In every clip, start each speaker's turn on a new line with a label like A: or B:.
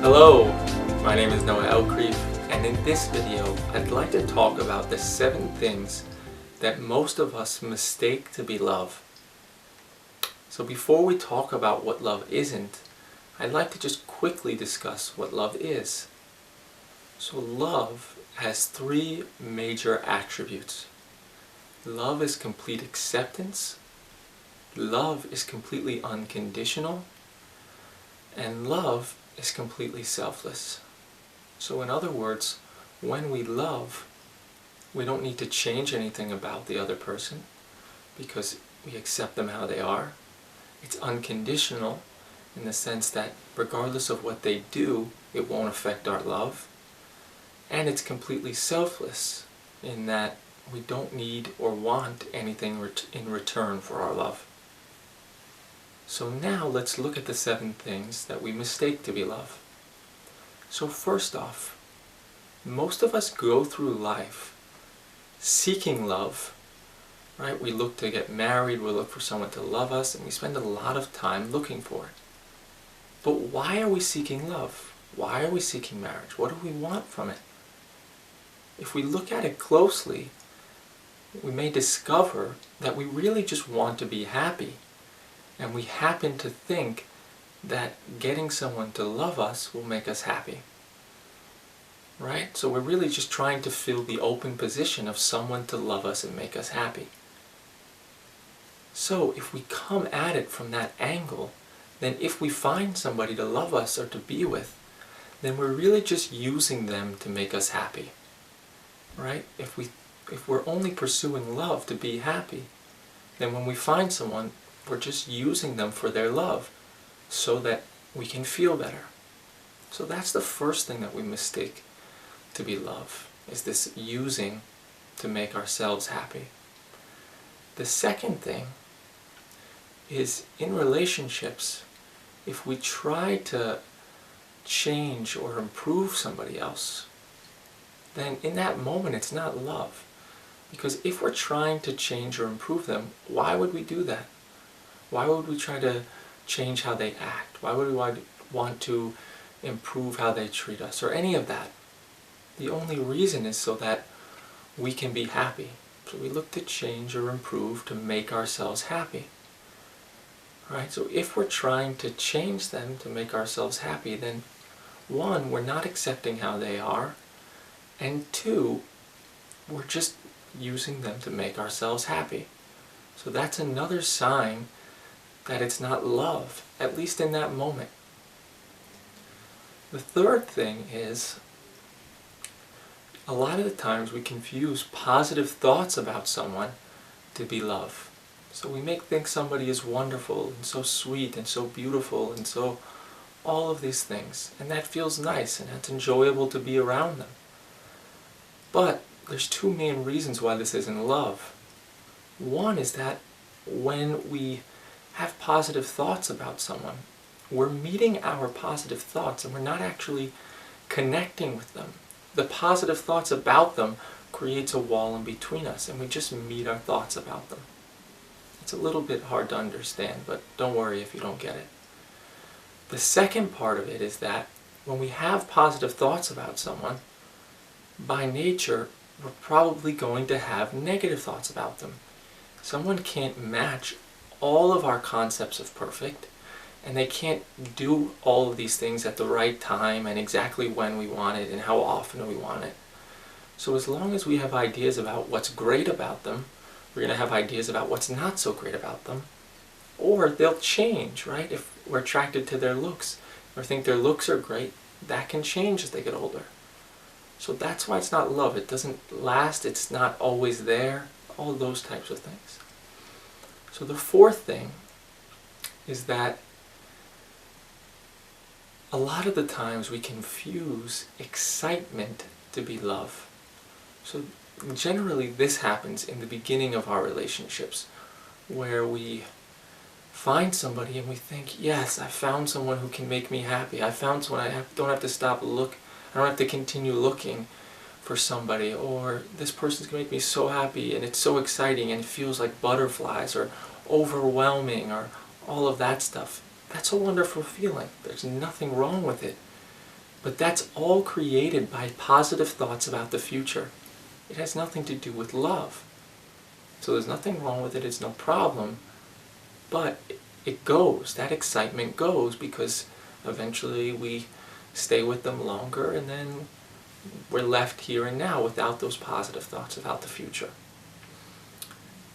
A: Hello, my name is Elkrief, and in this video I'd like to talk about the 7 things that most of us mistake to be love. So before we talk about what love isn't, I'd like to just quickly discuss what love is. So love has 3 major attributes. Love is complete acceptance, love is completely unconditional, and love is completely selfless. So in other words, when we love, we don't need to change anything about the other person because we accept them how they are. It's unconditional in the sense that regardless of what they do, it won't affect our love. And it's completely selfless in that we don't need or want anything in return for our love. So now let's look at the 7 things that we mistake to be love. So first off, most of us go through life seeking love, right? We look to get married, we look for someone to love us, and we spend a lot of time looking for it. But why are we seeking love? Why are we seeking marriage? What do we want from it? If we look at it closely, we may discover that we really just want to be happy. And we happen to think that getting someone to love us will make us happy. Right? So we're really just trying to fill the open position of someone to love us and make us happy. So if we come at it from that angle, then if we find somebody to love us or to be with, then we're really just using them to make us happy. Right? If we're only pursuing love to be happy, then when we find someone, we're just using them for their love so that we can feel better. So that's the first thing that we mistake to be love, is this using to make ourselves happy. The second thing is in relationships, if we try to change or improve somebody else, then in that moment it's not love. Because if we're trying to change or improve them, why would we do that? Why would we try to change how they act? Why would we want to improve how they treat us or any of that? The only reason is so that we can be happy. So we look to change or improve to make ourselves happy. Right? So if we're trying to change them to make ourselves happy, then 1, we're not accepting how they are, and 2, we're just using them to make ourselves happy. So that's another sign that it's not love, at least in that moment. The third thing is, a lot of the times we confuse positive thoughts about someone to be love. So we think somebody is wonderful and so sweet and so beautiful and so all of these things, and that feels nice and it's enjoyable to be around them. But there's 2 main reasons why this isn't love. 1 is that when we have positive thoughts about someone, we're meeting our positive thoughts and we're not actually connecting with them. The positive thoughts about them creates a wall in between us, and we just meet our thoughts about them. It's a little bit hard to understand, but don't worry if you don't get it. The second part of it is that when we have positive thoughts about someone, by nature, we're probably going to have negative thoughts about them. Someone can't match all of our concepts of perfect, and they can't do all of these things at the right time and exactly when we want it and how often we want it. So as long as we have ideas about what's great about them, we're going to have ideas about what's not so great about them, or they'll change, right? If we're attracted to their looks or think their looks are great, that can change as they get older. So that's why it's not love. It doesn't last, it's not always there, all those types of things. So the fourth thing is that a lot of the times we confuse excitement to be love. So generally this happens in the beginning of our relationships, where we find somebody and we think, yes, I found someone who can make me happy. I found someone don't have to stop looking. I don't have to continue looking for somebody, or this person's going to make me so happy and it's so exciting and it feels like butterflies or overwhelming or all of that stuff. That's a wonderful feeling. There's nothing wrong with it. But that's all created by positive thoughts about the future. It has nothing to do with love. So there's nothing wrong with it, it's no problem. But it goes, that excitement goes, because eventually we stay with them longer, and then we're left here and now without those positive thoughts about the future.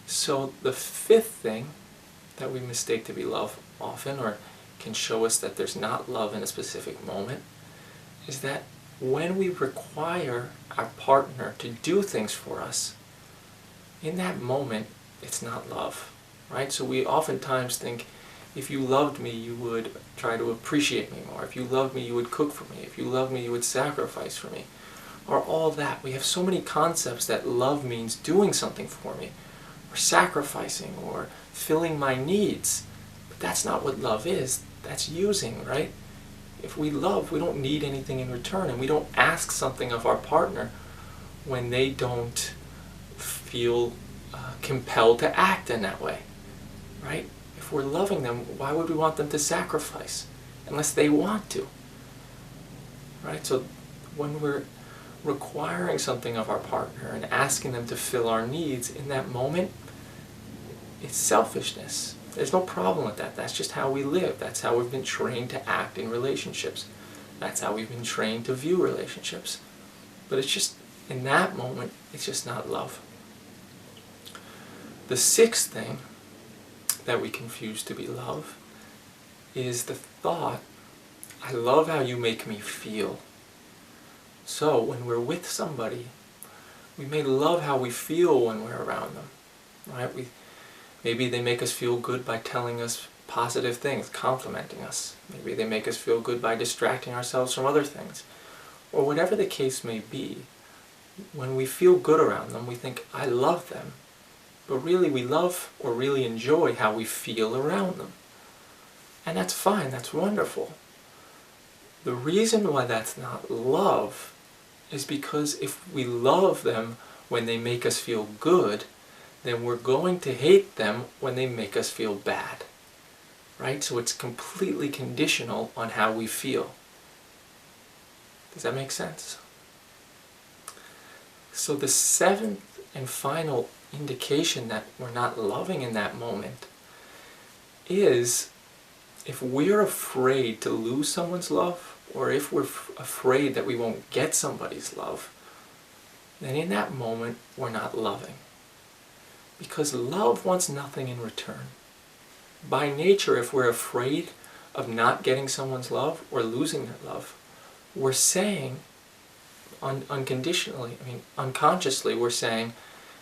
A: So the fifth thing that we mistake to be love often, or can show us that there's not love in a specific moment, is that when we require our partner to do things for us, in that moment, it's not love, right? So we oftentimes think, if you loved me, you would try to appreciate me more. If you loved me, you would cook for me. If you loved me, you would sacrifice for me. Or all that. We have so many concepts that love means doing something for me, or sacrificing, or filling my needs. But that's not what love is. That's using, right? If we love, we don't need anything in return, and we don't ask something of our partner when they don't feel compelled to act in that way, right? If we're loving them, why would we want them to sacrifice unless they want to, right? So when we're requiring something of our partner and asking them to fill our needs in that moment, it's selfishness. There's no problem with that. That's just how we live. That's how we've been trained to act in relationships. That's how we've been trained to view relationships. But it's just, in that moment, it's just not love. The sixth thing that we confuse to be love is the thought, I love how you make me feel. So when we're with somebody, we may love how we feel when we're around them, right? Maybe they make us feel good by telling us positive things, complimenting us. Maybe they make us feel good by distracting ourselves from other things. Or whatever the case may be, when we feel good around them, we think, I love them. But really we love or really enjoy how we feel around them. And that's fine, that's wonderful. The reason why that's not love is because if we love them when they make us feel good, then we're going to hate them when they make us feel bad. Right? So it's completely conditional on how we feel. Does that make sense? So the seventh and final indication that we're not loving in that moment is if we're afraid to lose someone's love, or if we're afraid that we won't get somebody's love, then in that moment we're not loving. Because love wants nothing in return. By nature, if we're afraid of not getting someone's love or losing their love, we're saying, unconditionally, unconsciously, we're saying,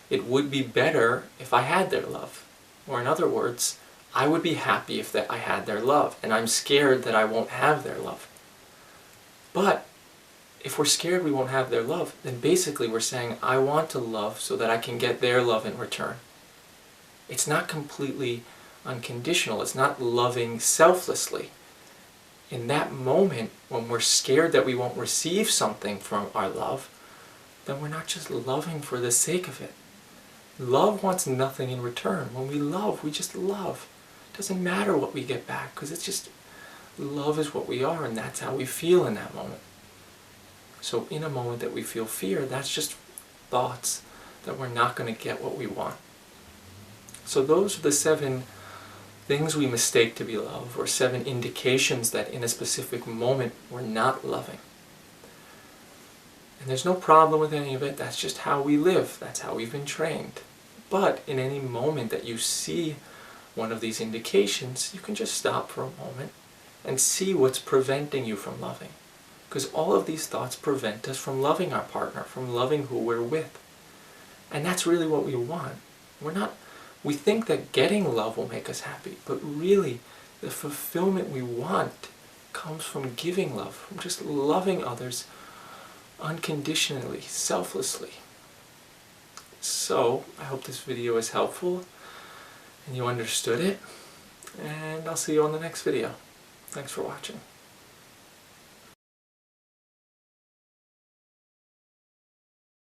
A: it would be better if I had their love. Or in other words, I would be happy if I had their love, and I'm scared that I won't have their love. But if we're scared we won't have their love, then basically we're saying, I want to love so that I can get their love in return. It's not completely unconditional. It's not loving selflessly. In that moment, when we're scared that we won't receive something from our love, then we're not just loving for the sake of it. Love wants nothing in return. When we love, we just love. It doesn't matter what we get back, because it's just, love is what we are, and that's how we feel in that moment. So in a moment that we feel fear, that's just thoughts that we're not going to get what we want. So those are the 7 things we mistake to be love, or 7 indications that in a specific moment we're not loving. And there's no problem with any of it. That's just how we live. That's how we've been trained. But in any moment that you see one of these indications, you can just stop for a moment and see what's preventing you from loving. Because all of these thoughts prevent us from loving our partner, from loving who we're with. And that's really what we want. We think that getting love will make us happy, but really the fulfillment we want comes from giving love, from just loving others unconditionally, selflessly. So, I hope this video is helpful and you understood it, and I'll see you on the next video. Thanks for watching.